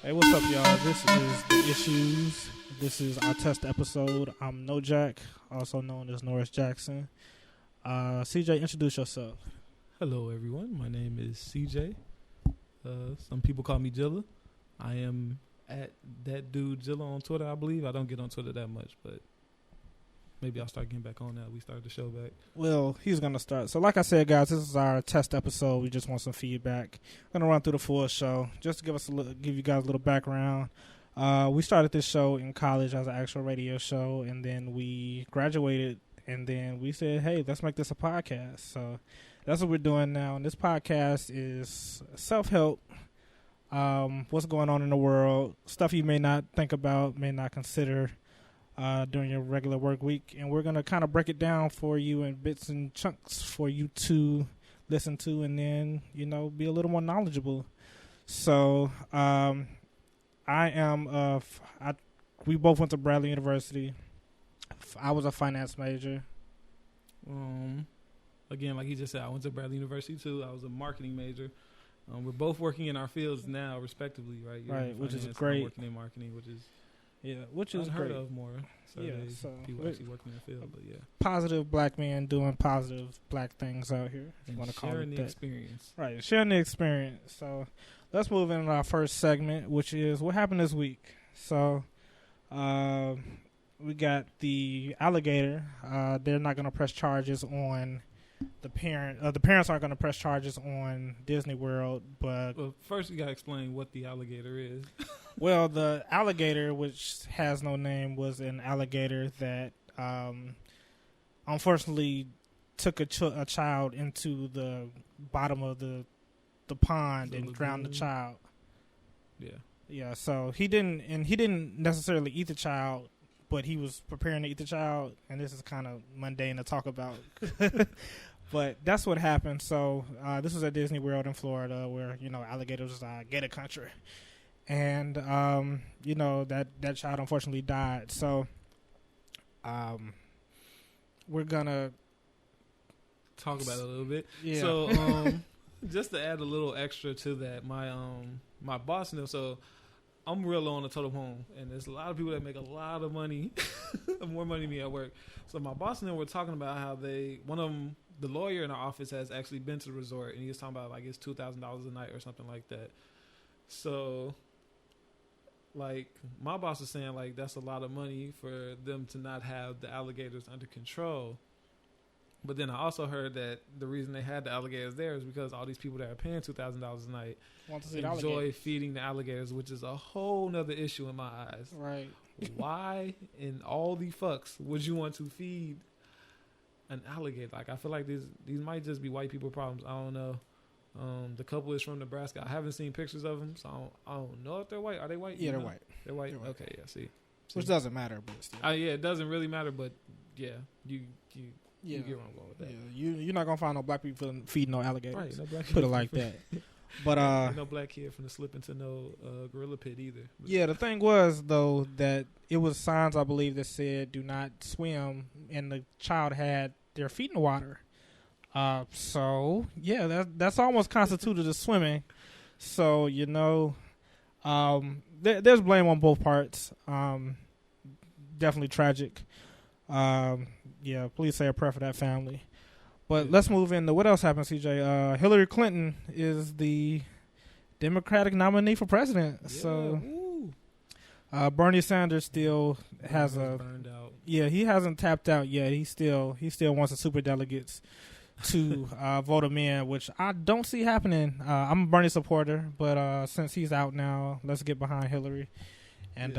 Hey, what's up, y'all? This is The Issues. This is our test episode. I'm No Jack, also known as Norris Jackson. CJ, introduce yourself. Hello, everyone. My name is CJ. Some people call me Jilla. I am at that dude Jilla on Twitter, I believe. I don't get on Twitter that much, but maybe I'll start getting back on that. We started the show back. Well, he's going to start. So like I said, guys, this is our test episode. We just want some feedback. I'm going to run through the full show just to give you guys a little background. We started this show in college as an actual radio show, and then we graduated, and then we said, hey, let's make this a podcast. So that's what we're doing now. And this podcast is self-help, what's going on in the world, stuff you may not think about, may not consider during your regular work week. And we're going to kind of break it down for you in bits and chunks for you to listen to and then, be a little more knowledgeable. So we both went to Bradley University. I was a finance major. Again, like he just said, I went to Bradley University too. I was a marketing major. We're both working in our fields now, respectively, right? You're right, which is finance, great. I'm working in marketing, which is great. Unheard of more. So people actually working in the field, but yeah. Positive black men doing positive black things out here. If you want to call it sharing the that. experience. Right, sharing the experience. So let's move into our first segment, which is what happened this week. So we got the alligator. They're not going to press charges on the parent. The parents aren't going to press charges on Disney World, but first you got to explain what the alligator is. Well, the alligator, which has no name, was an alligator that unfortunately took a child into the bottom of the pond and drowned the child. Yeah. Yeah, so he didn't necessarily eat the child, but he was preparing to eat the child, and this is kind of mundane to talk about. But that's what happened. So this was at Disney World in Florida where, alligators are gator country. And, that child unfortunately died. So we're going to talk about it a little bit. Yeah. So just to add a little extra to that, my boss knew. So I'm real low on the totem home, and there's a lot of people that make a lot of money, more money than me at work. So my boss and them were talking about how one of them, the lawyer in our office, has actually been to the resort, and he was talking about like it's $2,000 a night or something like that. So, like, my boss was saying like that's a lot of money for them to not have the alligators under control. But then I also heard that the reason they had the alligators there is because all these people that are paying $2,000 a night enjoy feeding the alligators, which is a whole nother issue in my eyes. Right. Why in all the fucks would you want to feed an alligator? Like, I feel like these might just be white people problems. I don't know. The couple is from Nebraska. I haven't seen pictures of them, so I don't know if they're white. Are they white? Yeah, they're white. They're white? They're white. Okay, yeah, see. Which doesn't matter, but still. Yeah, it doesn't really matter, but yeah, you get where I'm going with that. Yeah, you're not gonna find no black people feeding no alligators. Right, no black Put it like that. But no black kid from the slip into no gorilla pit either. But yeah, the thing was though that it was signs I believe that said do not swim, and the child had their feet in the water. So yeah, that's almost constituted as swimming. So there's blame on both parts. Definitely tragic. Yeah, please say a prayer for that family. But let's move into what else happened, CJ. Hillary Clinton is the Democratic nominee for president. Yeah, so Bernie Sanders still has burned out. Yeah, he hasn't tapped out yet. He still wants the super delegates to vote him in, which I don't see happening. I'm a Bernie supporter, but since he's out now, let's get behind Hillary. And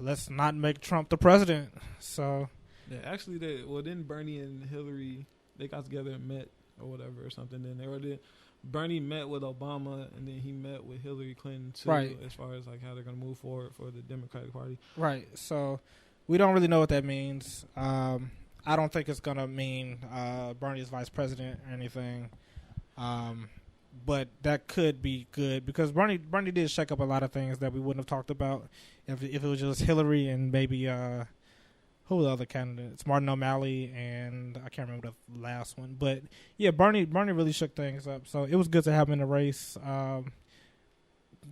let's not make Trump the president. So yeah, actually, then Bernie and Hillary, they got together and met or whatever or something. Then Bernie met with Obama, and then he met with Hillary Clinton too, right, as far as like how they're going to move forward for the Democratic Party. Right. So we don't really know what that means. I don't think it's going to mean Bernie's vice president or anything. But that could be good because Bernie did shake up a lot of things that we wouldn't have talked about if it was just Hillary and maybe who were the other candidates? Martin O'Malley and I can't remember the last one. But yeah, Bernie really shook things up. So it was good to have him in the race.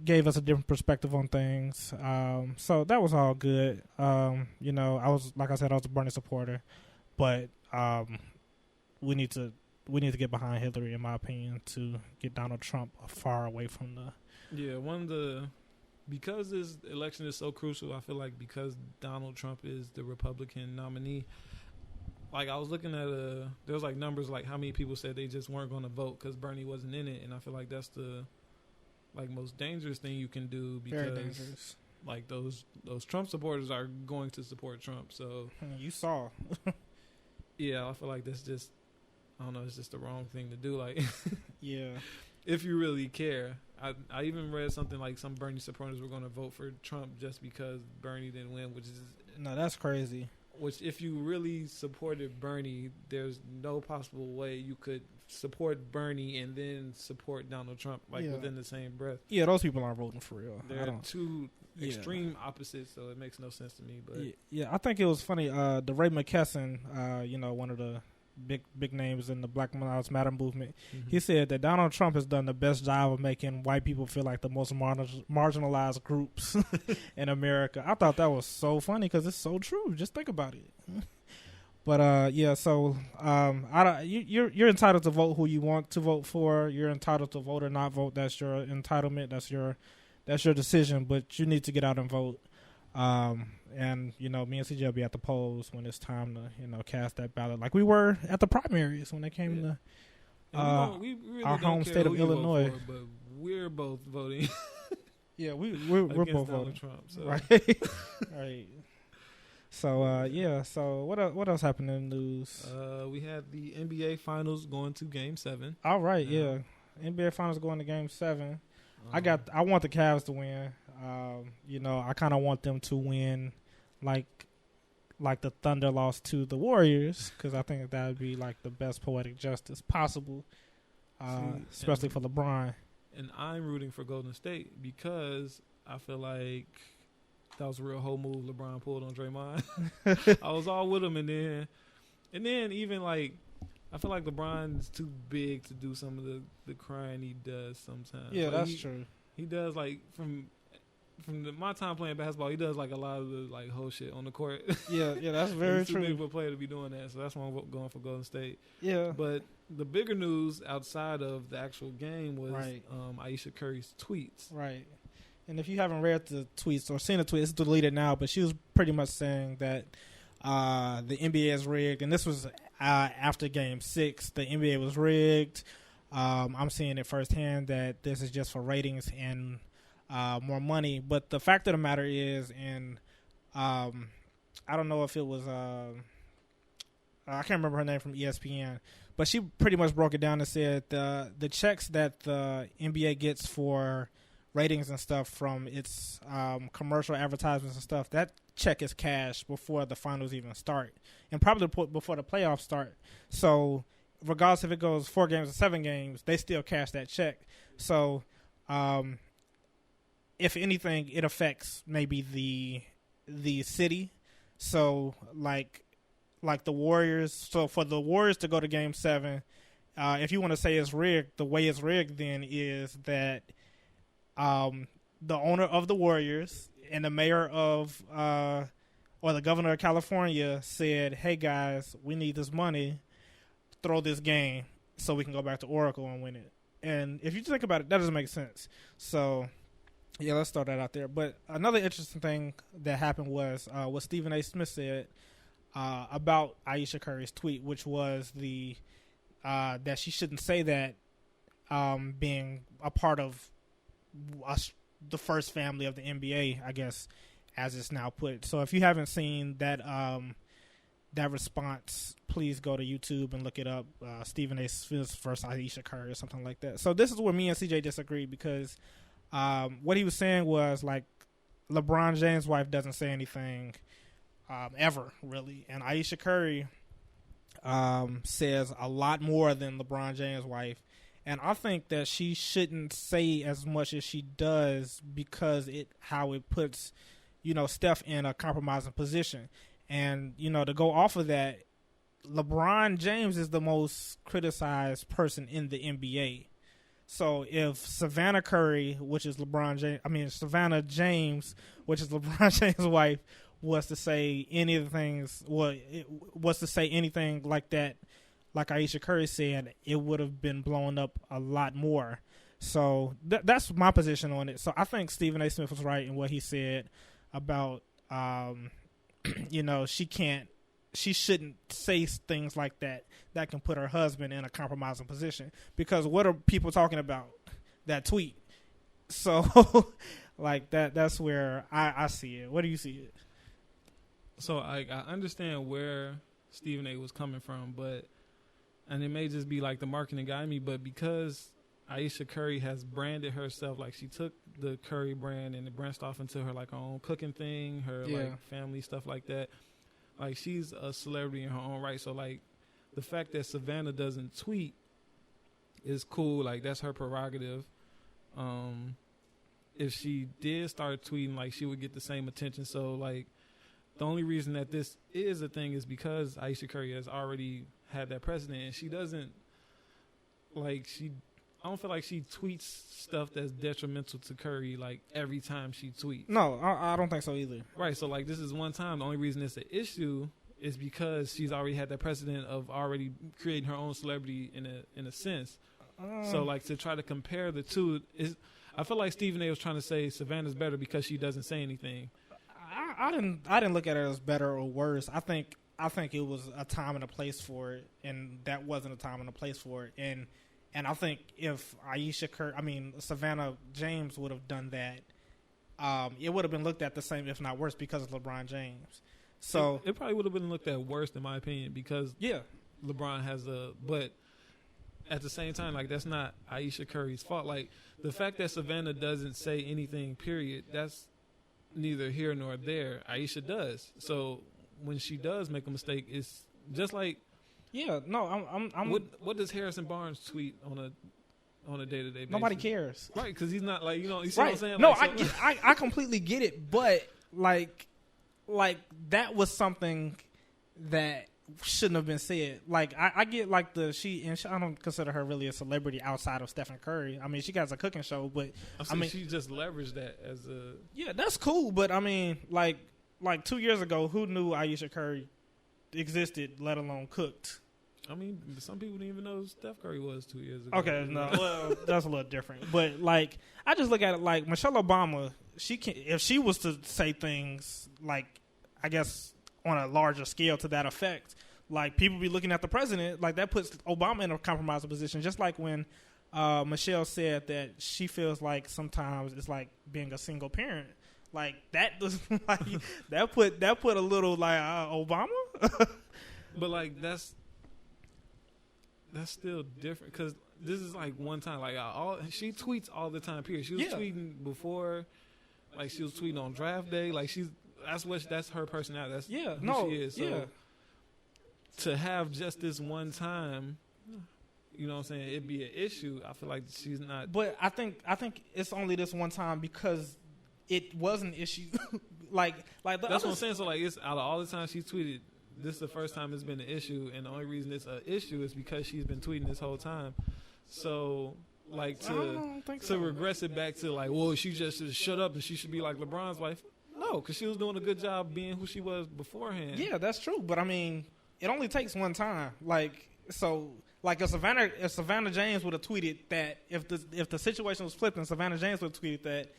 gave us a different perspective on things. So that was all good. You know, I was a Bernie supporter, but we need to get behind Hillary, in my opinion, to get Donald Trump far away from the. Yeah, because this election is so crucial, I feel like because Donald Trump is the Republican nominee, like I was looking at there was like numbers like how many people said they just weren't going to vote because Bernie wasn't in it, and I feel like that's the like most dangerous thing you can do because very dangerous. Like those Trump supporters are going to support Trump. So you saw. Yeah, I feel like that's just, I don't know, it's just the wrong thing to do. Like, yeah, if you really care. I even read something like some Bernie supporters were going to vote for Trump just because Bernie didn't win, which is no, that's crazy. Which, if you really supported Bernie, there's no possible way you could support Bernie and then support Donald Trump within the same breath. Yeah, those people aren't voting for real. They're two extreme opposites, so it makes no sense to me. But yeah, I think it was funny. DeRay McKesson, you know, one of the big names in the Black Lives Matter movement, he said that Donald Trump has done the best job of making white people feel like the most marginalized groups in America. I thought that was so funny because it's so true. Just think about it. But yeah, so you're entitled to vote who you want to vote for. You're entitled to vote or not vote. That's your entitlement. That's your decision. But you need to get out and vote. And you know, me and CJ will be at the polls when it's time to cast that ballot, like we were at the primaries when they came to we really our don't home care state of who you vote Illinois. for, but we're both voting. Yeah, we're Donald both voting. Trump, so. Right. Right. So yeah. So what else happened in the news? We had the NBA Finals going to Game 7. All right. Yeah. NBA Finals going to Game 7. I want the Cavs to win. You know, I kind of want them to win, like the Thunder lost to the Warriors, because I think that would be like the best poetic justice possible, especially for LeBron. And I'm rooting for Golden State because I feel like that was a real whole move LeBron pulled on Draymond. I was all with him, and then even like I feel like LeBron's too big to do some of the crying he does sometimes. Yeah, like that's true. He does like from my time playing basketball, he does like a lot of the like whole shit on the court. Yeah, that's very He's true. too big for a player to be doing that, so that's why I'm going for Golden State. Yeah, but the bigger news outside of the actual game was Ayesha Curry's tweets. Right. And if you haven't read the tweets or seen the tweet, it's deleted now, but she was pretty much saying that the NBA is rigged, and this was after Game 6. The NBA was rigged. I'm seeing it firsthand that this is just for ratings and more money. But the fact of the matter is, and I don't know if it was I can't remember her name from ESPN, but she pretty much broke it down and said the checks that the NBA gets for ratings and stuff from its commercial advertisements and stuff, that check is cashed before the finals even start, and probably before the playoffs start. So regardless if it goes 4 games or 7 games, they still cash that check. So if anything, it affects maybe the city. So like the Warriors. So for the Warriors to go to Game 7, if you want to say it's rigged, the way it's rigged then is that the owner of the Warriors and the mayor of or the governor of California said, "Hey guys, we need this money. Throw this game so we can go back to Oracle and win it." And if you think about it, that doesn't make sense. So yeah, let's throw that out there. But another interesting thing that happened was what Stephen A. Smith said about Ayesha Curry's tweet, which was that she shouldn't say that being a part of the first family of the NBA, I guess, as it's now put. So if you haven't seen that that response, please go to YouTube and look it up. Stephen A. Smith versus Ayesha Curry or something like that. So this is where me and CJ disagree, because what he was saying was like LeBron James' wife doesn't say anything ever, really. And Ayesha Curry says a lot more than LeBron James' wife. And I think that she shouldn't say as much as she does because how it puts, Steph in a compromising position. And, to go off of that, LeBron James is the most criticized person in the NBA. So if Savannah Curry, which is Savannah James, which is LeBron James' wife, was to say any of the things, was to say anything like that, like Ayesha Curry said, it would have been blown up a lot more. So that's my position on it. So I think Stephen A. Smith was right in what he said about, she shouldn't say things like that can put her husband in a compromising position. Because what are people talking about? That tweet. So, like, that's where I see it. What do you see it? So, I understand where Stephen A. was coming from, and it may just be like the marketing guy in me, but because Ayesha Curry has branded herself, like she took the Curry brand and it branched off into her like her own cooking thing, her like family stuff like that. Like she's a celebrity in her own right. So like the fact that Savannah doesn't tweet is cool. Like that's her prerogative. If she did start tweeting, like she would get the same attention. So like the only reason that this is a thing is because Ayesha Curry has already had that precedent, and she doesn't I don't feel like she tweets stuff that's detrimental to Curry like every time she tweets. No, I don't think so either. Right, so like this is one time. The only reason it's an issue is because she's already had that precedent of already creating her own celebrity in a sense. So like to try to compare the two is, I feel like Stephen A. was trying to say Savannah's better because she doesn't say anything. I didn't look at it as better or worse. I think it was a time and a place for it, and that wasn't a time and a place for it. And I think if Savannah James would have done that, it would have been looked at the same, if not worse, because of LeBron James. So it probably would have been looked at worse, in my opinion, because LeBron has but at the same time, like that's not Ayesha Curry's fault. Like the fact that Savannah doesn't say anything, period, that's neither here nor there. Ayesha does. So when she does make a mistake, it's just like. Yeah, no, I'm. What does Harrison Barnes tweet on a day-to-day basis? Nobody cares, right? Because he's not like you see right. what I'm saying? No, like, I completely get it, but like that was something that shouldn't have been said. Like I get like I don't consider her really a celebrity outside of Stephen Curry. I mean, she got a cooking show, but she just leveraged that as a that's cool. But I mean, like 2 years ago, who knew Ayesha Curry existed, let alone cooked? I mean, some people didn't even know who Steph Curry was 2 years ago. Okay, no, well, that's a little different. But like, I just look at it like Michelle Obama. If she was to say things like, I guess on a larger scale to that effect, like people be looking at the president, like that puts Obama in a compromising position. Just like when Michelle said that she feels like sometimes it's like being a single parent. Like that was like that put a little like Obama. But like that's still different because this is like one time. Like she tweets all the time. Period. She was tweeting before, like she was tweeting on draft day. Like that's her personality. That's who she is. So to have just this one time, you know what I'm saying, it'd be an issue. I feel like she's not. But I think it's only this one time because it was an issue. like that's what I'm saying. So like it's out of all the time she tweeted, this is the first time it's been an issue, and the only reason it's an issue is because she's been tweeting this whole time. So, like to regress it back to like, well, she just should shut up and she should be like LeBron's wife. No, because she was doing a good job being who she was beforehand. Yeah, that's true. But I mean, it only takes one time. Like so, like if Savannah James would have tweeted that, if the situation was flipped and Savannah James would have tweeted that,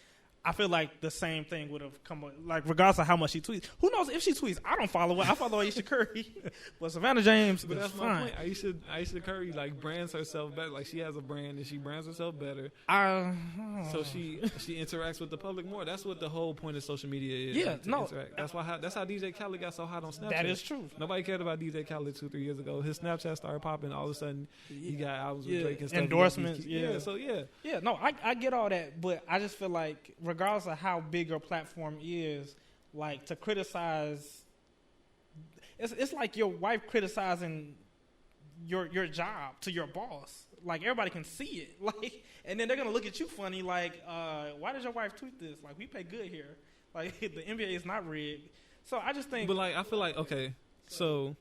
I feel like the same thing would have come up, like regardless of how much she tweets. Who knows if she tweets? I don't follow her. I follow Ayesha Curry, but Savannah James. But that's fine. my point. Ayesha Curry like brands herself better. Like she has a brand and she brands herself better. So she interacts with the public more. That's what the whole point of social media is. Yeah, like, no. Interact. That's how DJ Khaled got so hot on Snapchat. That is true. Nobody cared about DJ Khaled 2-3 years ago. His Snapchat started popping. All of a sudden, he got albums with Drake and stuff. Endorsements. Yeah. No, I get all that, but I just feel like regardless of how big your platform is, like to criticize, it's like your wife criticizing your job to your boss. Like everybody can see it, like, and then they're gonna look at you funny, like, why does your wife tweet this? Like, we pay good here. Like the NBA is not rigged. So I just think, but like I feel like okay, so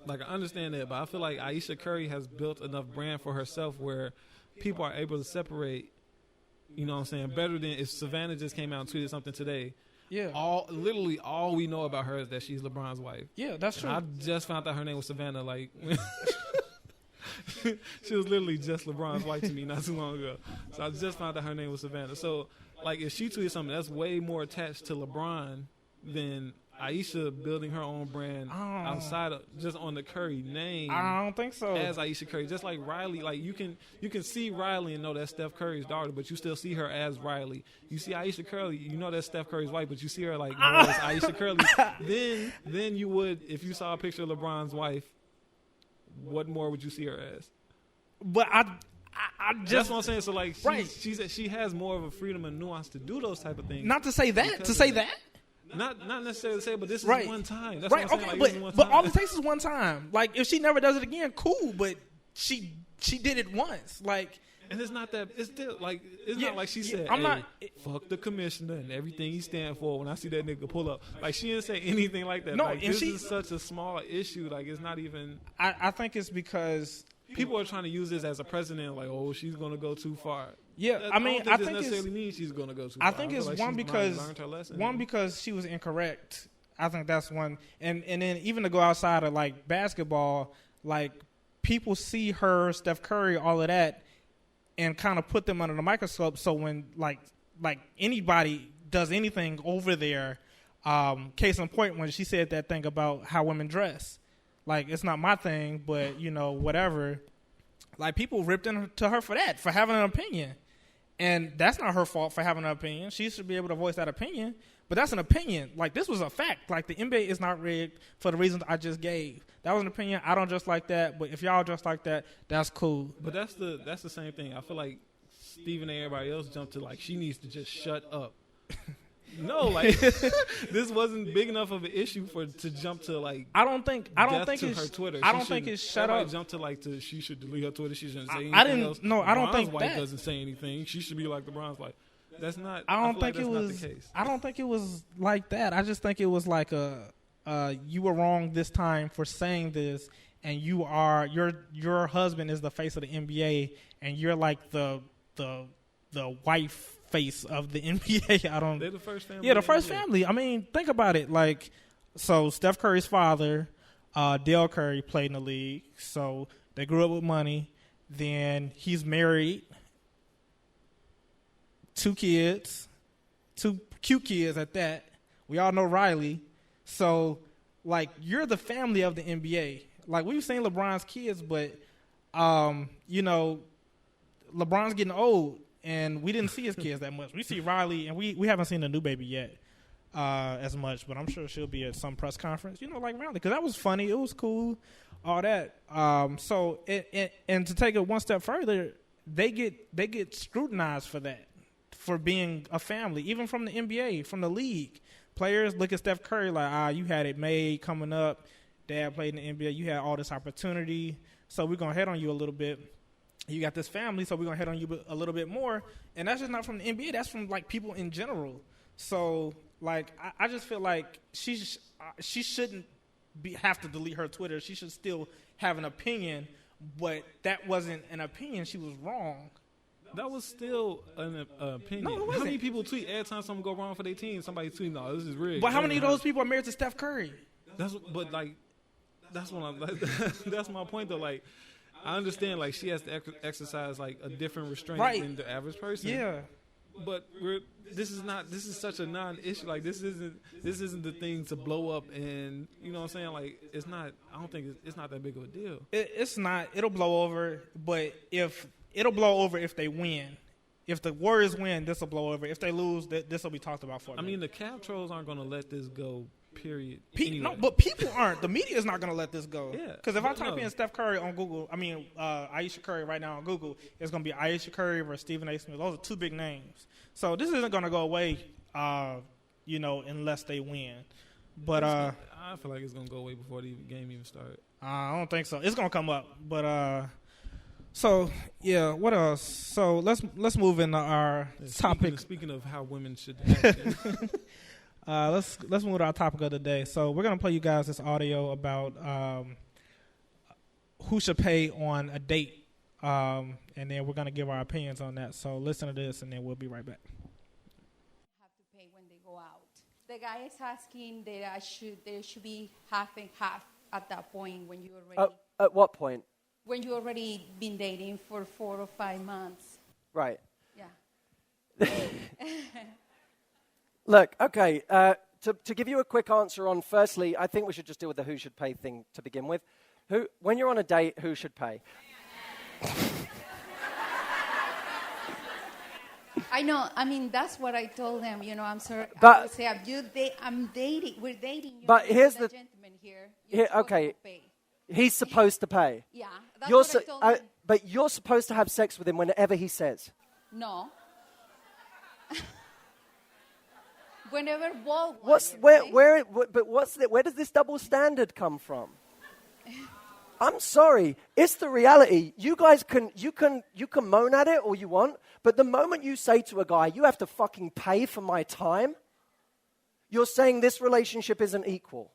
Like, I understand that, but I feel like Ayesha Curry has built enough brand for herself where people are able to separate, you know what I'm saying, better than if Savannah just came out and tweeted something today. Yeah. Literally all we know about her is that she's LeBron's wife. Yeah, that's true. I just found out her name was Savannah, like, she was literally just LeBron's wife to me not too long ago. So I just found out her name was Savannah. So, like, if she tweeted something that's way more attached to LeBron than Ayesha building her own brand outside of just on the Curry name. I don't think so. As Ayesha Curry, just like Riley, like you can see Riley and know that's Steph Curry's daughter, but you still see her as Riley. You see Ayesha Curry, you know that's Steph Curry's wife, but you see her like more as Ayesha Curry. Then you would, if you saw a picture of LeBron's wife, what more would you see her as? But I just, that's what I'm saying. So like, right. she has more of a freedom and nuance to do those type of things. Not to say that. To say that. Not necessarily to say, but this is right. one time. That's right. What I'm okay. saying. Like, but all it takes is one time. Like if she never does it again, cool. But she did it once. Like, and it's not that. It's still like it's not like she said. I'm hey, not. Fuck the commissioner and everything he stand for. When I see that nigga pull up, like she didn't say anything like that. No, like, and this is such a small issue. Like it's not even. I think it's because people are trying to use this as a precedent. Like, oh, she's gonna go too far. Yeah, I think this necessarily means she's gonna go too far. I think it's like because she was incorrect. I think that's one, and then even to go outside of like basketball, like people see her, Steph Curry, all of that, and kind of put them under the microscope. So when like anybody does anything over there, case in point, when she said that thing about how women dress, like it's not my thing, but you know whatever. Like people ripped into her for that, for having an opinion. And that's not her fault for having an opinion. She should be able to voice that opinion. But that's an opinion. Like, this was a fact. Like, the NBA is not rigged for the reasons I just gave. That was an opinion. I don't dress like that. But if y'all dress like that, that's cool. But that's the same thing. I feel like Stephen and everybody else jumped to, like, she needs to just shut up. No, like, this wasn't big enough of an issue to jump to, like, I don't think it's her Twitter. I don't think it's shut up. Jump to like she should delete her Twitter. She shouldn't say anything else. No, I don't think wife that doesn't say anything. She should be like LeBron's wife. That's not. I don't think like it was. Not the case. I don't think it was like that. I just think it was like you were wrong this time for saying this, and your husband is the face of the NBA, and you're like the wife face of the NBA. I don't. They're the first family. Yeah, the first family. I mean, think about it. Like, so Steph Curry's father, Dale Curry, played in the league. So they grew up with money. Then he's married, 2 kids, 2 cute kids at that. We all know Riley. So, like, you're the family of the NBA. Like, we've seen LeBron's kids, but, you know, LeBron's getting old. And we didn't see his kids that much. We see Riley, and we haven't seen the new baby yet as much. But I'm sure she'll be at some press conference, you know, like Riley, because that was funny. It was cool, all that. So, and to take it one step further, they get scrutinized for that, for being a family, even from the NBA, from the league. Players look at Steph Curry like, you had it made coming up. Dad played in the NBA. You had all this opportunity. So we're going to head on you a little bit. You got this family, so we're going to head on you a little bit more. And that's just not from the NBA. That's from, like, people in general. So, like, I just feel like she shouldn't have to delete her Twitter. She should still have an opinion, but that wasn't an opinion. She was wrong. That was still an opinion. No, it wasn't. How many people tweet every time something go wrong for their team? Somebody tweet, no, this is rigged. But how many of those people are married to Steph Curry? That's my point, though. Like, I understand, like, she has to exercise, like, a different restraint than the average person. Yeah. But this is such a non-issue. Like, this isn't the thing to blow up, and you know what I'm saying? Like, it's not. I don't think it's not that big of a deal. It's not. It'll blow over, but it'll blow over if they win. If the Warriors win, this will blow over. If they lose, this will be talked about for them. I mean, the Cavs trolls aren't going to let this go. Period. Anyway. No, but people aren't. The media is not going to let this go. Yeah. Because if I type in Steph Curry on Google, Ayesha Curry right now on Google, it's going to be Ayesha Curry versus Stephen A. Smith. Those are 2 big names. So this isn't going to go away, unless they win. But I feel like it's going to go away before the game even started. I don't think so. It's going to come up. But so yeah, what else? So let's move into our topic. Speaking of how women should act. Let's move to our topic of the day. So we're gonna play you guys this audio about who should pay on a date, and then we're gonna give our opinions on that. So listen to this, and then we'll be right back. Have to pay when they go out. The guy is asking that there should be half and half at that point when you already. At what point? When you already been dating for 4 or 5 months. Right. Yeah. Look, okay. To give you a quick answer on, firstly, I think we should just deal with the who should pay thing to begin with. When you're on a date, who should pay? I know. I mean, that's what I told them. You know, I'm sorry. But I would say, I'm dating. We're dating. But here's the gentleman here. Okay. He's supposed to pay. Yeah. That's what I told him. But you're supposed to have sex with him whenever he says. No. Whenever Walt where does this double standard come from? I'm sorry, it's the reality. You guys you can moan at it all you want, but the moment you say to a guy, you have to fucking pay for my time, you're saying this relationship isn't equal.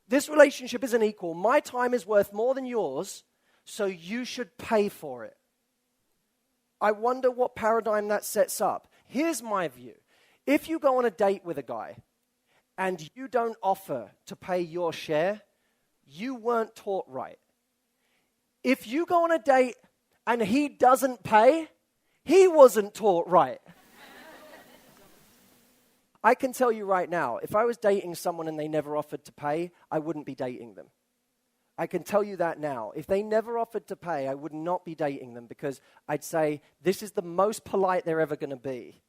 This relationship isn't equal. My time is worth more than yours, so you should pay for it. I wonder what paradigm that sets up. Here's my view. If you go on a date with a guy and you don't offer to pay your share, you weren't taught right. If you go on a date and he doesn't pay, he wasn't taught right. I can tell you right now, if I was dating someone and they never offered to pay, I wouldn't be dating them. I can tell you that now. If they never offered to pay, I would not be dating them because I'd say, this is the most polite they're ever going to be.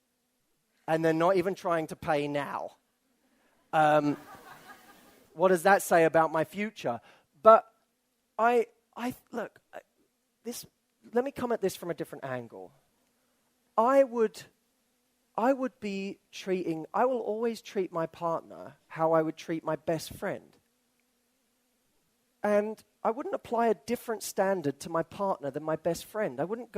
And they're not even trying to pay now. What does that say about my future? But let me come at this from a different angle. I will always treat my partner how I would treat my best friend. And I wouldn't apply a different standard to my partner than my best friend. I wouldn't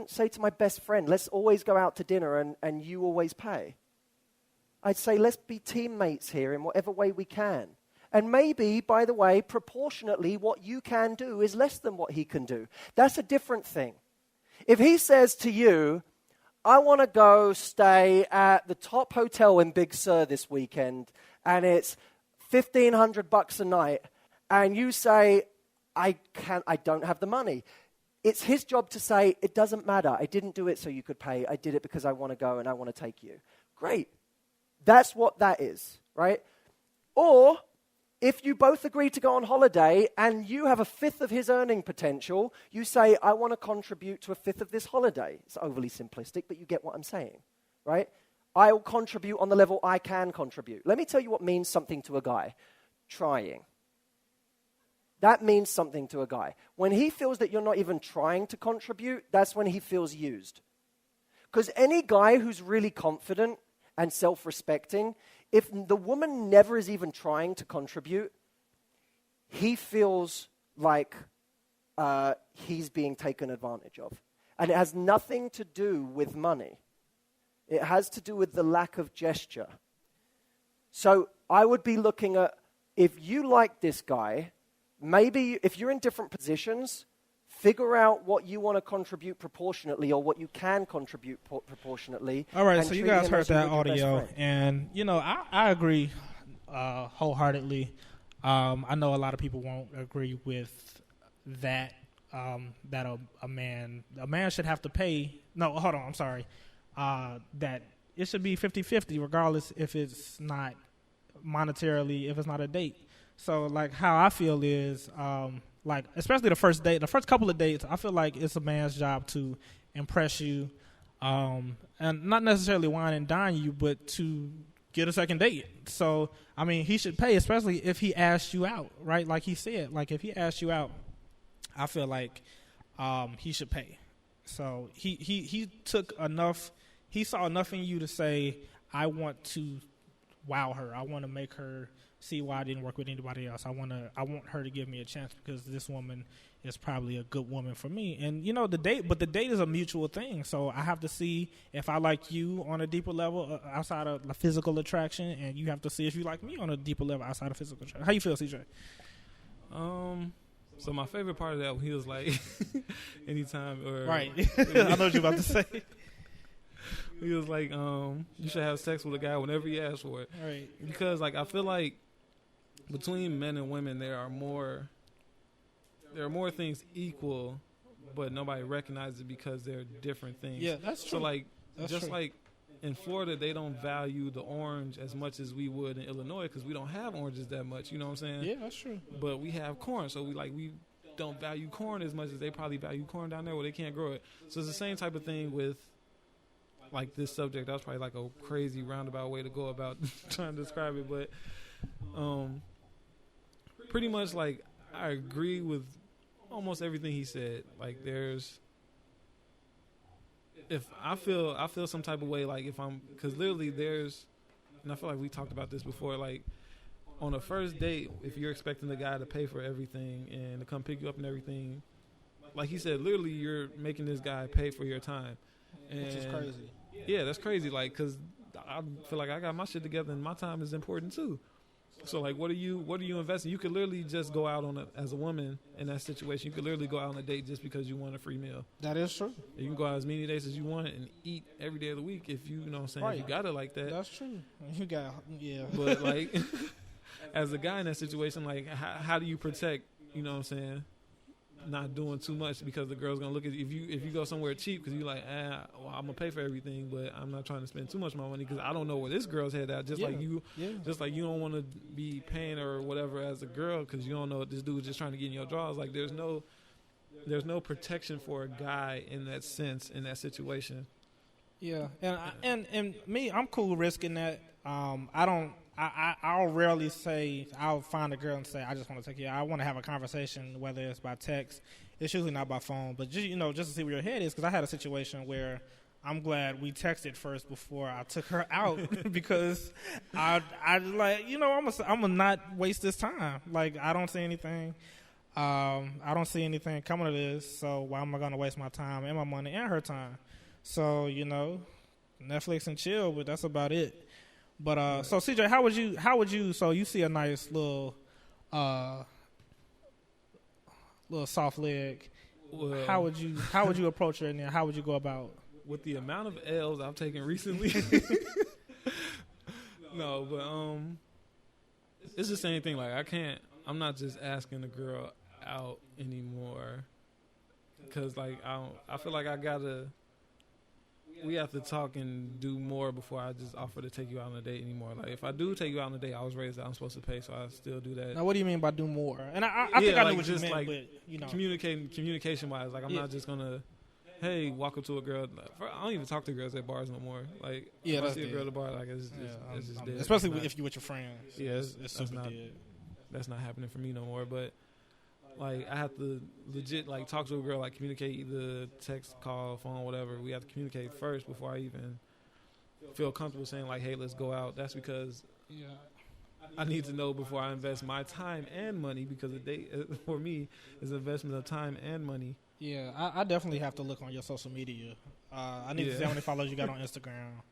say to my best friend, let's always go out to dinner and you always pay. I'd say, let's be teammates here in whatever way we can. And maybe, by the way, proportionately, what you can do is less than what he can do. That's a different thing. If he says to you, I want to go stay at the top hotel in Big Sur this weekend, and it's $1,500 a night, and you say, I don't have the money. It's his job to say, it doesn't matter. I didn't do it so you could pay. I did it because I want to go and I want to take you. Great. That's what that is, right? Or if you both agree to go on holiday and you have a fifth of his earning potential, you say, I want to contribute to a fifth of this holiday. It's overly simplistic, but you get what I'm saying, right? I'll contribute on the level I can contribute. Let me tell you what means something to a guy. Trying. That means something to a guy. When he feels that you're not even trying to contribute, that's when he feels used. Because any guy who's really confident and self-respecting, if the woman never is even trying to contribute, he feels like he's being taken advantage of. And it has nothing to do with money. It has to do with the lack of gesture. So I would be looking at, if you like this guy, maybe if you're in different positions, figure out what you want to contribute proportionately or what you can contribute proportionately. All right, so you guys heard that audio. And, you know, I agree wholeheartedly. I know a lot of people won't agree with that, that a man should have to pay. No, hold on, I'm sorry. That it should be 50-50 regardless if it's not monetarily, if it's not a date. So, like, how I feel is, like, especially the first couple of dates, I feel like it's a man's job to impress you, and not necessarily wine and dine you, but to get a second date. So, I mean, he should pay, especially if he asks you out, right? Like he said, like, if he asks you out, I feel like he should pay. So, he took enough, he saw enough in you to say, I want to wow her. I want to make her see why I didn't work with anybody else. I want her to give me a chance because this woman is probably a good woman for me. And you know, the date is a mutual thing. So I have to see if I like you on a deeper level outside of the physical attraction, and you have to see if you like me on a deeper level outside of physical attraction. How you feel, CJ? So my favorite part of that, he was like, anytime or Right. I know what you're about to say. he was like, you should have sex with a guy whenever you ask for it. Right. Because like I feel like between men and women there are more things equal, but nobody recognizes it because they're different things. Yeah, that's true. So like That's just true. like in Florida, they don't value the orange as much as we would in Illinois because we don't have oranges that much. You know what I'm saying? Yeah, that's true. But we have corn, so we don't value corn as much as they probably value corn down there where they can't grow it. So it's the same type of thing with like this subject. That was probably like a crazy roundabout way to go about trying to describe it, but pretty much like I agree with almost everything he said. Like if I feel some type of way, like if I'm, because literally and I feel like we talked about this before, like on a first date, if you're expecting the guy to pay for everything and to come pick you up and everything, like he said, literally you're making this guy pay for your time. And Which is crazy. Yeah, that's crazy. Like, because I feel like I got my shit together and my time is important too. So like, what are you investing? You could literally just go out as a woman in that situation. You could literally go out on a date just because you want a free meal. That is true. You can go out as many days as you want and eat every day of the week if you know what I'm saying. Right. If you got it like that. That's true. You got, yeah. But like, as a guy in that situation, like, how do you protect? You know what I'm saying? Not doing too much because the girl's gonna look at you. If you go somewhere cheap because you're like, well, I'm gonna pay for everything, but I'm not trying to spend too much of my money because I don't know where this girl's head at. Just like you don't want to be paying or whatever as a girl because you don't know if this dude's just trying to get in your drawers. Like there's no protection for a guy in that sense in that situation. Yeah, and me, I'm cool risking that. I'll rarely say, I'll find a girl and say, I just want to take you out. I want to have a conversation, whether it's by text. It's usually not by phone, but just to see where your head is, because I had a situation where I'm glad we texted first before I took her out because I like, I'm gonna not waste this time. Like, I don't see anything. I don't see anything coming to this, so why am I going to waste my time and my money and her time? So, Netflix and chill, but that's about it. But so CJ, how would you? So you see a nice little soft leg. Well, How would you approach her in there? How would you go about? With the amount of L's I've taken recently, no, but it's the same thing. Like I'm not just asking the girl out anymore because like I feel like we have to talk and do more before I just offer to take you out on a date anymore. Like, if I do take you out on a date, I was raised that I'm supposed to pay, so I still do that. Now, what do you mean by do more? And I think I know what you meant, like, but, communication-wise, like, I'm not just going to, hey, walk up to a girl. I don't even talk to girls at bars no more. Like, if I see a girl at the bar, like, it's just dead. Especially if you're with your friends. Yeah, it's super dead. That's not happening for me no more, but... Like, I have to legit, like, talk to a girl, like, communicate either text, call, phone, whatever. We have to communicate first before I even feel comfortable saying, like, hey, let's go out. That's because I need to know before I invest my time and money because a date, for me, is an investment of time and money. Yeah, I definitely have to look on your social media. I need to see how many followers you got on Instagram.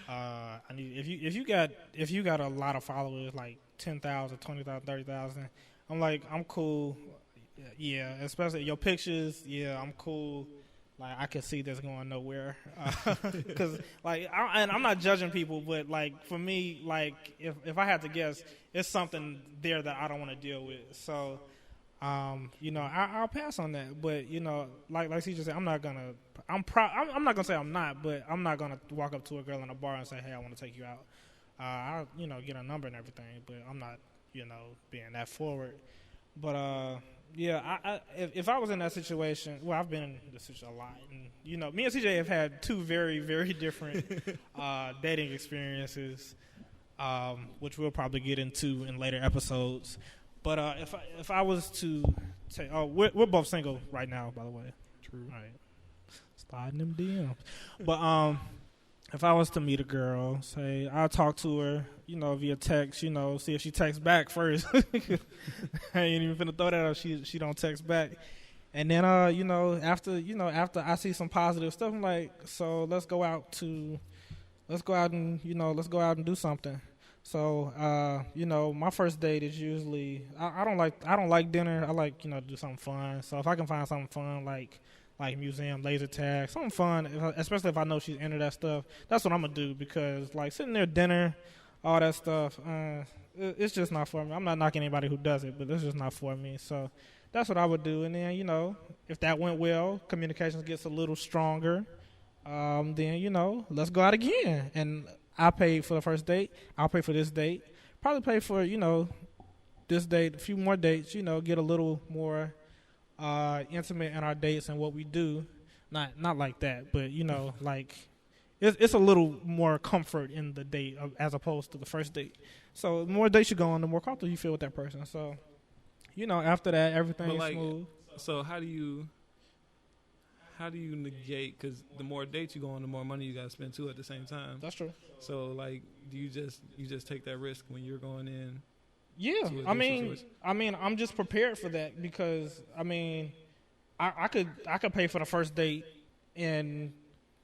I need if you got a lot of followers, like 10,000, 20,000, 30,000, I'm cool. Yeah, especially your pictures. Yeah, I'm cool. Like, I can see this going nowhere. Because, like, I'm not judging people, but, like, for me, like, if I had to guess, it's something there that I don't want to deal with. So, I'll pass on that. But, like CJ said, I'm not going to say I'm not, but I'm not going to walk up to a girl in a bar and say, hey, I want to take you out. I'll, get a number and everything, but I'm not, being that forward. But, yeah, if I was in that situation, well, I've been in this situation a lot. And, me and CJ have had two very, very different dating experiences, which we'll probably get into in later episodes. But if I was to say, we're both single right now, by the way. True. All right. Sliding them DMs. But if I was to meet a girl, say, I'll talk to her, via text, see if she texts back first. I ain't even finna throw that out. She don't text back. And then, after I see some positive stuff, I'm like, so let's go out and do something. So, you know, my first date is usually I don't like dinner. I like, you know, to do something fun. So if I can find something fun like museum, laser tag, something fun, especially if I know she's into that stuff, that's what I'm gonna do, because like sitting there dinner, all that stuff, it's just not for me. I'm not knocking anybody who does it, but it's just not for me. So that's what I would do. And then, you know, if that went well, communications gets a little stronger, then, you know, let's go out again. And I paid for the first date. I'll pay for this date. Probably pay for, you know, this date, a few more dates, you know, get a little more intimate in our dates and what we do. Not like that, but, you know, like it's a little more comfort in the date as opposed to the first date. So the more dates you go on, the more comfortable you feel with that person. So, you know, after that, everything's But, like, smooth. So how do you negate? Because the more dates you go on, the more money you got to spend too at the same time. That's true. So like, do you just take that risk when you're going in? Yeah, to a I new mean, situation? I'm just prepared for that, because I mean, I could pay for the first date and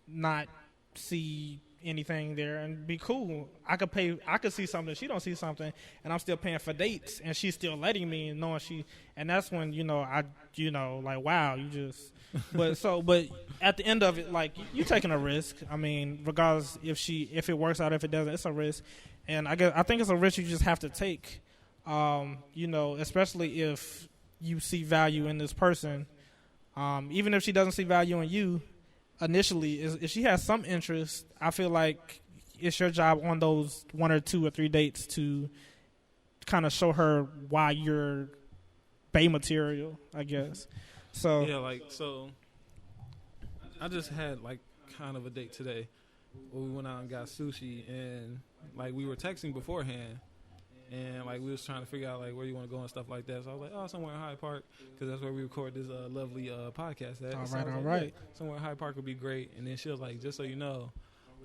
not see anything there and be cool. I could see something, she don't see something, and I'm still paying for dates, and she's still letting me, and knowing and that's when, you know, like, wow, you just. But at the end of it, like, you taking a risk. I mean, regardless if it works out, if it doesn't, it's a risk, and I think it's a risk you just have to take. You know, especially if you see value in this person, even if she doesn't see value in you initially, if she has some interest, I feel like it's your job on those 1 or 2 or 3 dates to kind of show her why you're bay material, I guess. So Yeah, like, so I just had like kind of a date today where we went out and got sushi, and like we were texting beforehand, and like we was trying to figure out like where you want to go and stuff like that. So I was like, oh, somewhere in Hyde Park, because that's where we record this lovely podcast at. All So I right, was all like, right. yeah, somewhere in Hyde Park would be great. And then she was like, just so you know,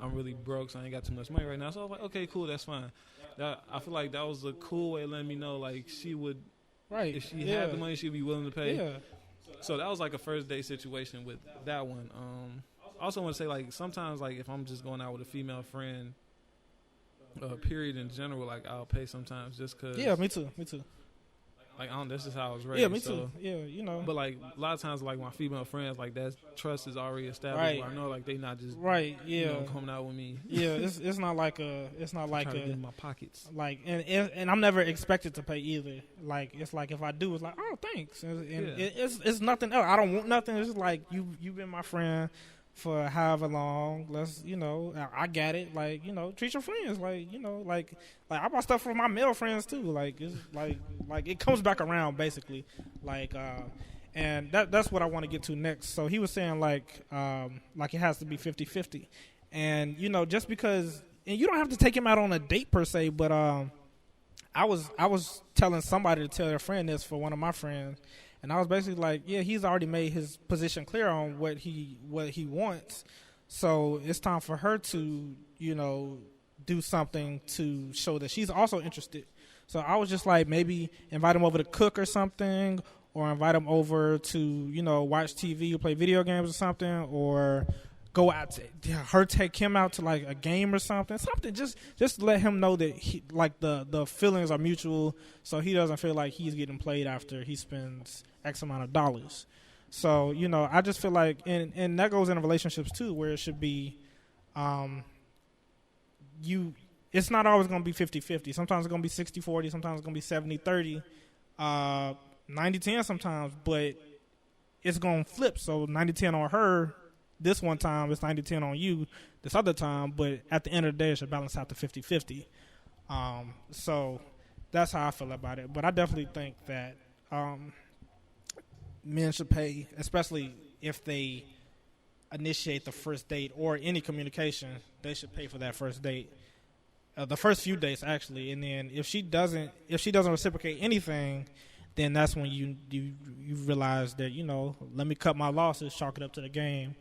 I'm really broke, so I ain't got too much money right now. So I was like, okay, cool, that's fine. I feel like that was a cool way of letting me know like she would, right, if she had the money, she'd be willing to pay. Yeah. So that was like a first date situation with that one. I also want to say, like, sometimes, like, if I'm just going out with a female friend, period in general, like, I'll pay sometimes just because. Yeah, me too. Like, that's just how I was raised. Yeah, me so. too. Yeah, you know. But, like, a lot of times, like, my female friends, like, that trust is already established. Right. Where I know, like, they not just, Right. Yeah. you know, coming out with me. Yeah. It's not like a. It's not like trying to a. get in my pockets. Like and I'm never expected to pay either. Like, it's like if I do, it's like, oh, thanks, and Yeah. it's nothing else. I don't want nothing. It's just like you've been my friend for however long. Let's, you know, I got it. Like, you know, treat your friends like, you know, like I bought stuff for my male friends too. Like, it's like it comes back around basically. Like, and that's what I want to get to next. So he was saying like it has to be 50-50, and you know, just because, and you don't have to take him out on a date per se, but I was telling somebody to tell their friend this for one of my friends. And I was basically like, yeah, he's already made his position clear on what he wants. So it's time for her to, you know, do something to show that she's also interested. So I was just like, maybe invite him over to cook or something, or invite him over to, you know, watch TV or play video games or something, or go out to take him out to like a game or something just to let him know that he, like the feelings are mutual, so he doesn't feel like he's getting played after he spends X amount of dollars. So, you know, I just feel like, and that goes into relationships too, where it should be it's not always going to be 50-50. Sometimes it's going to be 60-40, sometimes it's going to be 70-30, 90-10 sometimes, but it's going to flip. So 90-10 on her this one time, it's 90-10 on you this other time, but at the end of the day, it should balance out to 50-50. So that's how I feel about it. But I definitely think that men should pay, especially if they initiate the first date or any communication. They should pay for that first date, the first few dates actually, and then if she doesn't reciprocate anything, then that's when you realize that, you know, let me cut my losses, chalk it up to the game,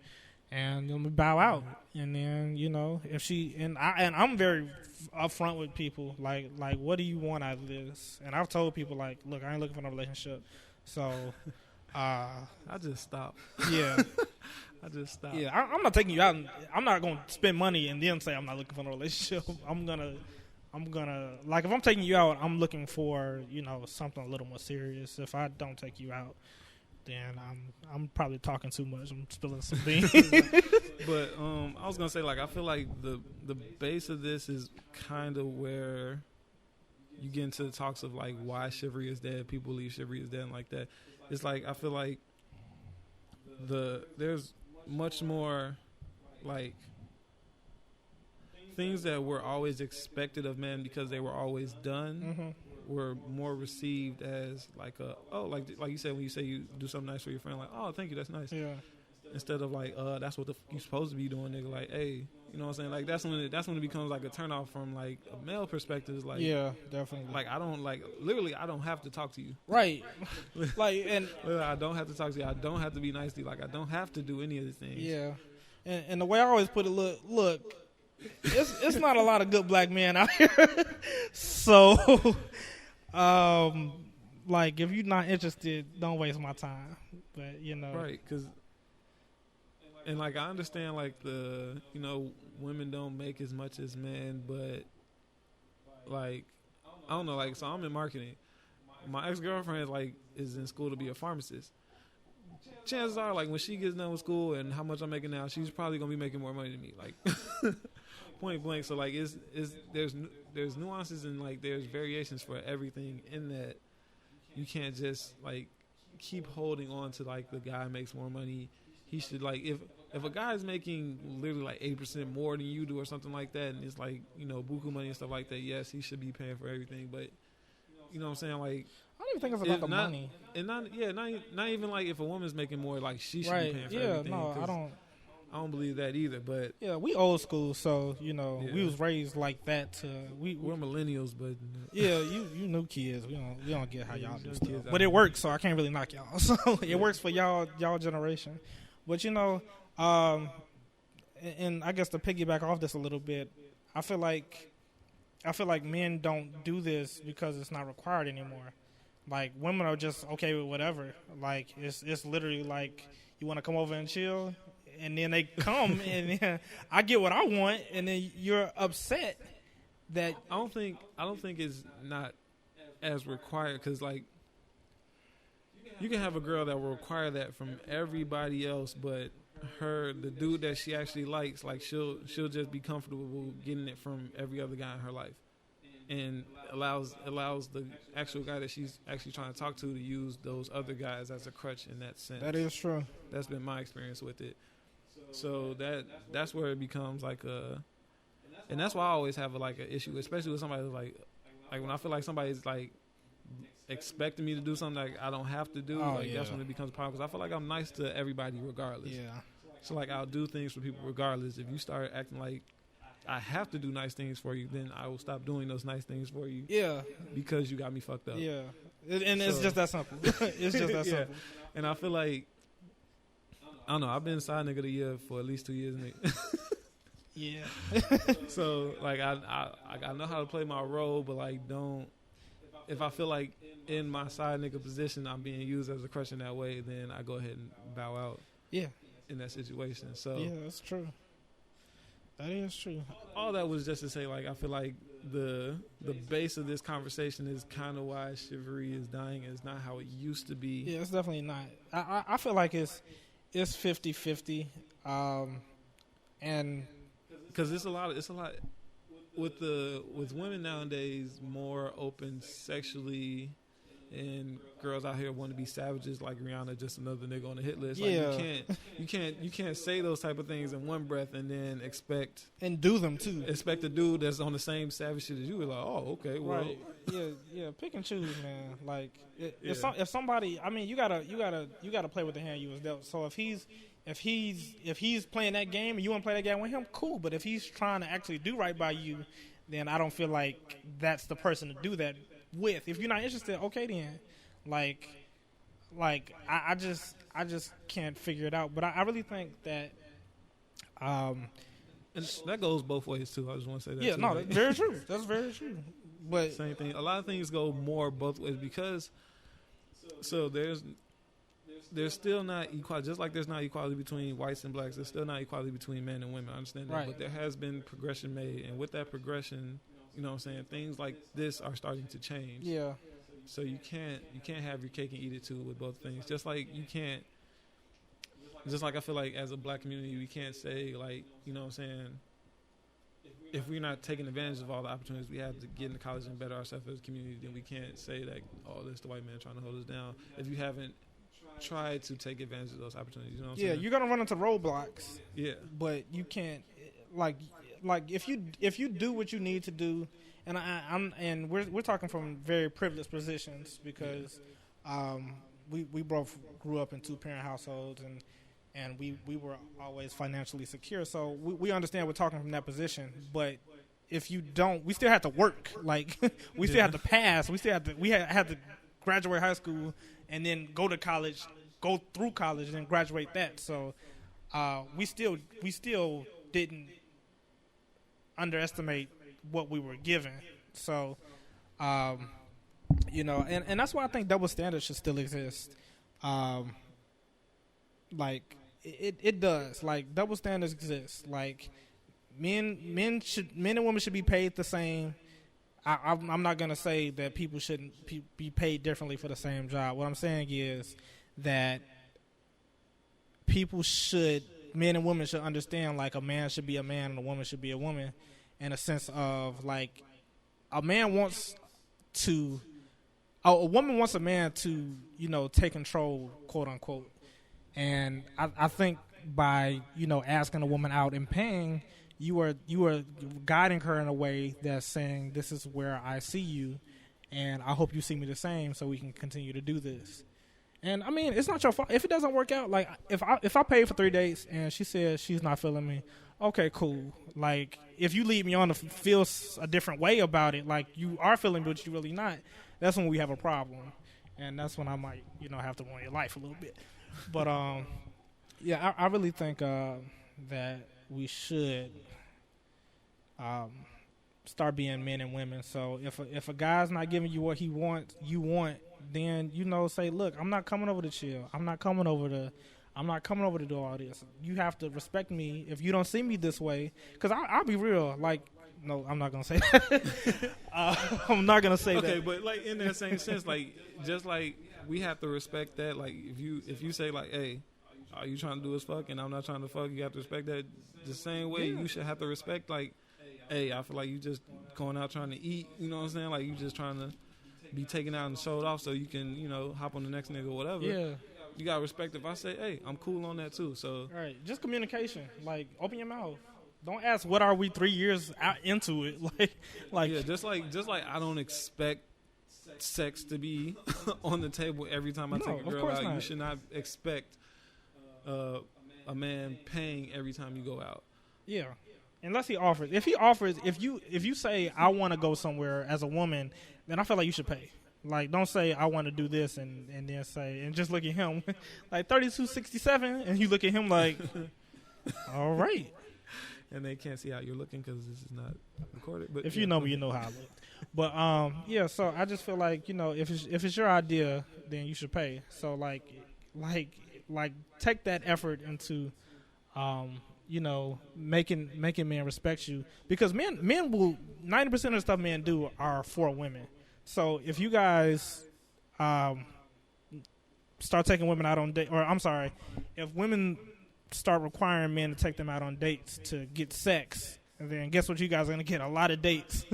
and let me bow out. And then, you know, if she and I'm very upfront with people, like what do you want out of this? And I've told people like, look, I ain't looking for no relationship, so I just stopped. yeah. I just stopped. Yeah, I'm not taking you out. I'm not going to spend money and then say I'm not looking for a relationship. I'm I'm gonna like if I'm taking you out, I'm looking for something a little more serious. If I don't take you out, then I'm probably talking too much. I'm spilling some beans. But I was gonna say, like, I feel like the base of this is kind of where you get into the talks of like why chivalry is dead. People believe chivalry is dead and like that. It's like I feel like there's much more like things that were always expected of men because they were always done were more received as like like you said, when you say you do something nice for your friend, like, oh, thank you, that's nice. Yeah. Instead of like, that's what you supposed to be doing, nigga. Like, hey, you know what I'm saying? Like that's when it becomes like a turnoff from like a male perspective. It's like, yeah, definitely. Like I don't literally I don't have to talk to you. Right. Like and literally, I don't have to talk to you. I don't have to be nice to you. Like I don't have to do any of these things. Yeah. And the way I always put it, look, it's not a lot of good black men out here. So, like if you're not interested, don't waste my time. But right? Because, and like I understand, like women don't make as much as men, but like I don't know, like so I'm in marketing. My ex-girlfriend is in school to be a pharmacist. Chances are, like when she gets done with school and how much I'm making now, she's probably gonna be making more money than me. Like point blank. So like there's nuances and like there's variations for everything in that. You can't just like keep holding on to like the guy makes more money. He should like if a guy's making literally like 8% more than you do or something like that, and it's like buku money and stuff like that. Yes, he should be paying for everything, but you know what I'm saying, like. I don't even think it's about the money. And not even like if a woman's making more, like she should be paying for everything. No, I don't believe that either. But yeah, we old school, so we was raised like that. We're millennials, but yeah, you new kids. We don't get how y'all do stuff, but it works. So I can't really knock y'all. So it works for y'all generation. But and I guess to piggyback off this a little bit, I feel like men don't do this because it's not required anymore. Like women are just okay with whatever. Like it's literally like you want to come over and chill, and then they come and then I get what I want, and then you're upset that I don't think it's not as required, because like you can have a girl that will require that from everybody else, but the dude that she actually likes, like she'll just be comfortable getting it from every other guy in her life. And allows the actual guy that she's actually trying to talk to use those other guys as a crutch in that sense. That is true. That's been my experience with it. So that's where it becomes like and that's why I always have an issue, especially with somebody like when I feel like somebody's like expecting me to do something like I don't have to do. That's when it becomes a problem, because I feel like I'm nice to everybody regardless. Yeah. So like I'll do things for people regardless. If you start acting like I have to do nice things for you, then I will stop doing those nice things for you. Yeah. Because you got me fucked up. Yeah. It's just that simple. It's just that simple. And I feel like, I don't know, I've been side nigga of the year for at least 2 years. Yeah. So, like, I know how to play my role, but, like, if I feel like in my side nigga position I'm being used as a crush in that way, then I go ahead and bow out. Yeah. In that situation. So yeah, that's true. That is true. All that was just to say, like, I feel like the base of this conversation is kind of why chivalry is dying. It's not how it used to be. Yeah, it's definitely not. I feel like it's 50-50, and because it's a lot with women nowadays more open sexually, and girls out here want to be savages like Rihanna, just another nigga on the hit list. Yeah. Like you can't say those type of things in one breath and then expect and do them too. Expect a dude that's on the same savage shit as you. Like, oh, okay, well, right. Yeah. Pick and choose, man. Like if somebody, I mean, you gotta play with the hand you was dealt. So if he's playing that game and you want to play that game with him, cool. But if he's trying to actually do right by you, then I don't feel like that's the person to do that with. If you're not interested, okay then. Like I just can't figure it out. But I really think that and that goes both ways too. I just want to say that. Yeah, too, no, that's very true. That's very true. But same thing. A lot of things go more both ways, because so there's still not equality. Just like there's not equality between whites and blacks, there's still not equality between men and women. I understand that, right. But there has been progression made, and with that progression, You know what I'm saying? Things like this are starting to change. Yeah. So you can't have your cake and eat it too with both things. Just like I feel like as a black community, we can't say like, you know what I'm saying, if we're not taking advantage of all the opportunities we have to get into college and better ourselves as a community, then we can't say that, oh, this is the white man trying to hold us down. If you haven't tried to take advantage of those opportunities, you know what I'm saying? Yeah, you're gonna run into roadblocks. Yeah. But you can't like if you do what you need to do, and we're talking from very privileged positions because we both grew up in 2-parent households and we were always financially secure, so we understand we're talking from that position. But if you don't, we still have to work. Like we still have to pass. We had to graduate high school and then go to college, go through college, and then graduate that. So we still didn't underestimate what we were given. So you know, and that's why I think double standards should still exist. Like it does. Like double standards exist. Like men and women should be paid the same. I'm not gonna say that people shouldn't be paid differently for the same job. What I'm saying is that men and women should understand, like, a man should be a man and a woman should be a woman, in a sense of, like, a woman wants a man to, you know, take control, quote unquote. And I think by, you know, asking a woman out and paying, you are guiding her in a way that's saying, this is where I see you, and I hope you see me the same, so we can continue to do this. And I mean, it's not your fault if it doesn't work out. Like if I pay for 3 dates and she says she's not feeling me, okay, cool. Like if you lead me on to feel a different way about it, like you are feeling me but you're really not, that's when we have a problem, and that's when I might, you know, have to ruin your life a little bit. But yeah, I really think that we should start being men and women. So if a guy's not giving you what you want, then, you know, say, look, I'm not coming over to chill. I'm not coming over to do all this. You have to respect me if you don't see me this way. Because I'll be real. Like, no, I'm not going to say that. I'm not going to say that. Okay, but, like, in that same sense, like, just like we have to respect that. Like, if you say, like, hey, are you trying to do us fuck and I'm not trying to fuck, you have to respect that the same way. You should have to respect, like, hey, I feel like you just going out trying to eat. You know what I'm saying? Like, you just trying to be taken out and showed off so you can, you know, hop on the next nigga or whatever. Yeah. You got to respect if I say, hey, I'm cool on that too. So, all right, just communication. Like, open your mouth. Don't ask what are we 3 years out into it. like yeah, just like I don't expect sex to be on the table every time I take a girl out. Not. You should not expect a man paying every time you go out. Yeah. Unless he offers. If you say I want to go somewhere as a woman, then I feel like you should pay. Like, don't say I want to do this and then say, and just look at him like 32.67, and you look at him like, all right. And they can't see how you're looking because this is not recorded. But if you know me, you know how I look. But yeah. So I just feel like, you know, if it's your idea, then you should pay. So like take that effort into, you know, making men respect you, because men will 90% of the stuff men do are for women. So if you guys start taking women out on date, or I'm sorry, if women start requiring men to take them out on dates to get sex, and then guess what, you guys are gonna get a lot of dates.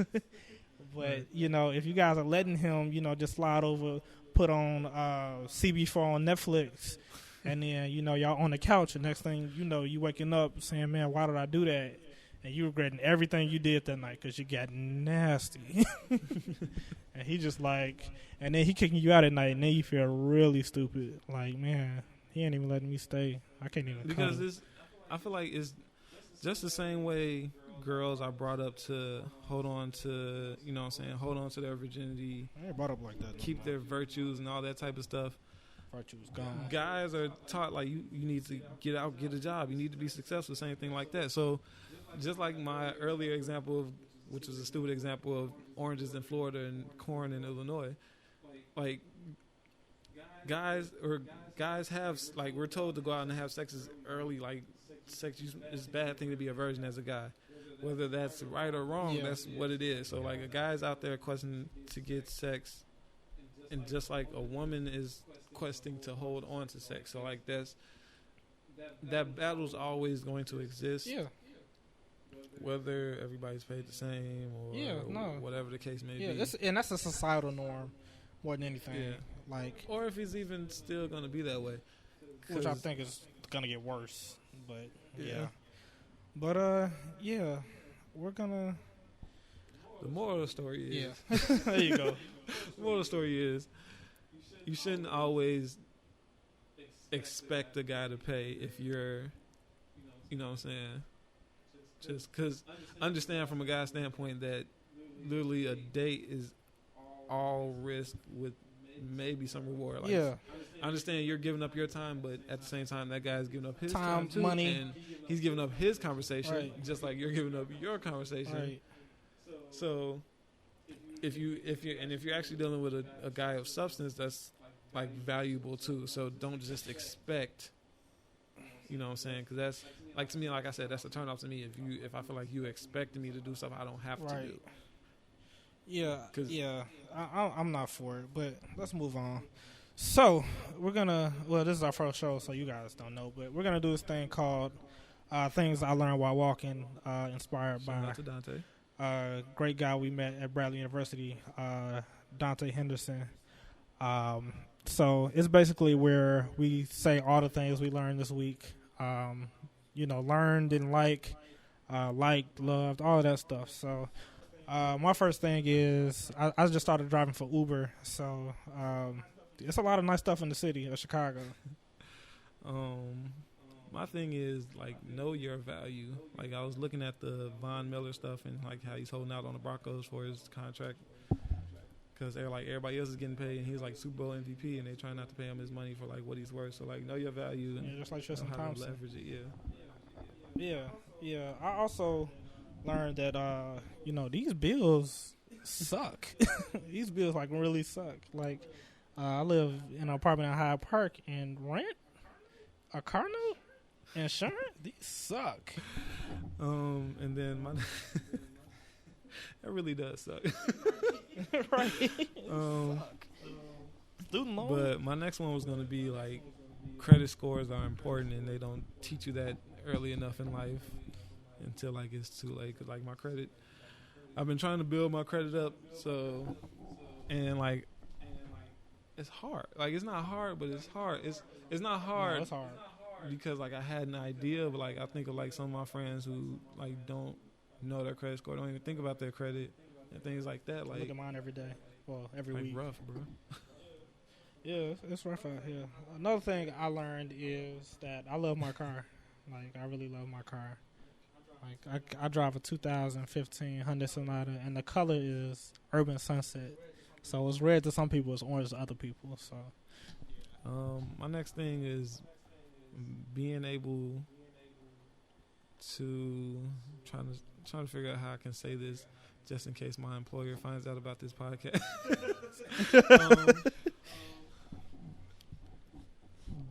But you know, if you guys are letting him, you know, just slide over, put on CB4 on Netflix, and then, you know, y'all on the couch, and next thing you know, you waking up saying, man, why did I do that? And you regretting everything you did that night because you got nasty. And he just like, and then he kicking you out at night, and then you feel really stupid. Like, man, he ain't even letting me stay. I can't even because I feel like it's just the same way girls are brought up to hold on to, you know what I'm saying, hold on to their virginity. I ain't brought up like that. Keep their virtues and all that type of stuff. Virtue's gone. Guys are taught, like, you need to get out, get a job. You need to be successful, same thing like that. So just like my earlier example, which was a stupid example of oranges in Florida and corn in Illinois, like, guys have, like, we're told to go out and have sex as early, like, sex is a bad thing to be a virgin as a guy. whether that's right or wrong, Yeah. that's what it is. So like a guy's out there questing to get sex, and just like a woman is questing to hold on to sex. So like that battle's always going to exist. Yeah. Whether everybody's paid the same or whatever the case may be. And that's a societal norm more than anything. Yeah. Like, or if it's even still going to be that way. which I think is gonna get worse. But yeah. But yeah, we're gonna. The moral of the story is. Yeah. There you go. The moral of the story is, you shouldn't always expect a guy to pay if you're, you know what I'm saying. Just because, understand from a guy's standpoint that literally a date is all risk with maybe some reward. Like, Yeah. I understand you're giving up your time, but at the same time, that guy's giving up his Time, too, money. and he's giving up his conversation, Right. just like you're giving up your conversation. Right. So, if you're actually dealing with a guy of substance, that's like valuable too. So don't just expect. You know what I'm saying? Because that's like, to me, like I said, that's a turn off to me. If I feel like you expecting me to do stuff I don't have to do. Yeah, 'Cause- yeah. I'm not for it, but let's move on. So we're gonna. Well, this is our first show, so you guys don't know, but we're gonna do this thing called "Things I Learned While Walking," inspired Shout by out to Dante. great guy we met at Bradley University, Dante Henderson. So it's basically where we say all the things we learned this week. Learned, didn't like, liked, loved, all of that stuff. So my first thing is I just started driving for Uber. So it's a lot of nice stuff in the city of Chicago. My thing is, like, know your value. Like, I was looking at the Von Miller stuff and like how he's holding out on the Broncos for his contract, because they're like, everybody else is getting paid and he's like Super Bowl MVP, and they try not to pay him his money for like what he's worth. So like, know your value and Just like know Tristan how to Thompson. leverage it. Yeah. I also learned that these bills suck. These bills like really suck. Like I live in an apartment in Hyde Park, and rent, a car note, insurance, these suck. And then my that really does suck. Right. Student loan. But my next one was going to be like, credit scores are important, and they don't teach you that early enough in life until like it's too late. Cause like my credit, I've been trying to build my credit up. So, and like, it's hard. Like, it's not hard, but it's hard. It's not hard. No, it's hard. Because like I had an idea, but like I think of like some of my friends who like don't know their credit score, don't even think about their credit and things like that. Look Like, at mine every day. Well, every like week. rough, bro. Yeah, it's rough out here. Another thing I learned is that I love my car. Like, I really love my car. Like, I drive a 2015 Hyundai Sonata, and the color is Urban Sunset. So it's red to some people, it's orange to other people. So My next thing is being able to trying to figure out how I can say this just in case my employer finds out about this podcast.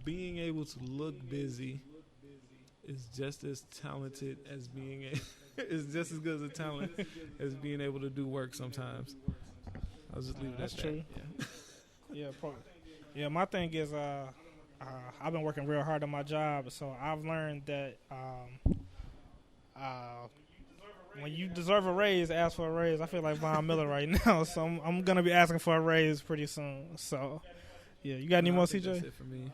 Being able to look busy is just as talented as being is just as good as a talent as being able to do work sometimes. I'll just leave it That's at true. that. yeah, my thing is I've been working real hard on my job, so I've learned that when you deserve a raise, ask for a raise. I feel like Von Miller right now, so I'm gonna be asking for a raise pretty soon. So yeah, you got any more, CJ? That's it for me.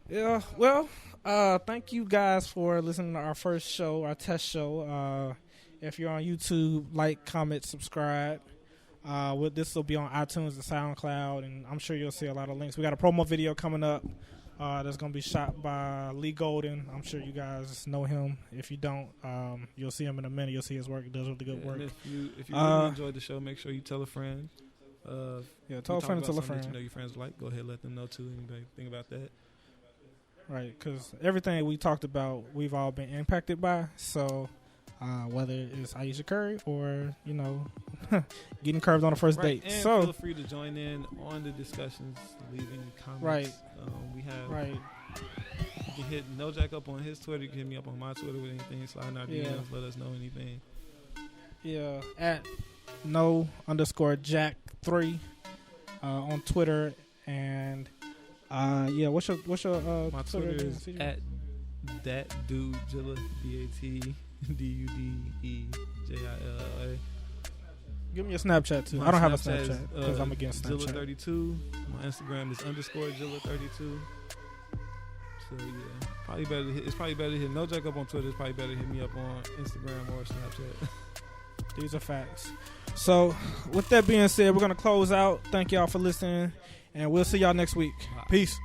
Yeah, well, thank you guys for listening to our first show, our test show. If you're on YouTube, like, comment, subscribe. This will be on iTunes and SoundCloud, and I'm sure you'll see a lot of links. We got a promo video coming up that's going to be shot by Lee Golden. I'm sure you guys know him. If you don't, you'll see him in a minute. You'll see his work. He does really good work. And if you really enjoyed the show, make sure you tell a friend. Tell a friend, tell a friend. You know your friends like. Go ahead, let them know too. Anything about that? Right, because everything we talked about, we've all been impacted by. So whether it's Aisha Curry or getting curved on the first date. And So feel free to join in on the discussions, leaving comments. Right. We have right. can hit No Jack up on his Twitter. You can hit me up on my Twitter with anything. Slide in our DMs. Let us know anything. Yeah, at no_Jack3 on Twitter, and what's your my Twitter is at that dude Jilla DATDUDEJILLA. Give me a Snapchat too. I don't have a Snapchat because I'm against Snapchat. Jilla32. My Instagram is _Jilla32. So yeah, probably better. It's probably better to hit No Jack up on Twitter. It's probably better to hit me up on Instagram or Snapchat. These are facts. So, with that being said, we're going to close out. Thank y'all for listening, and we'll see y'all next week. Peace.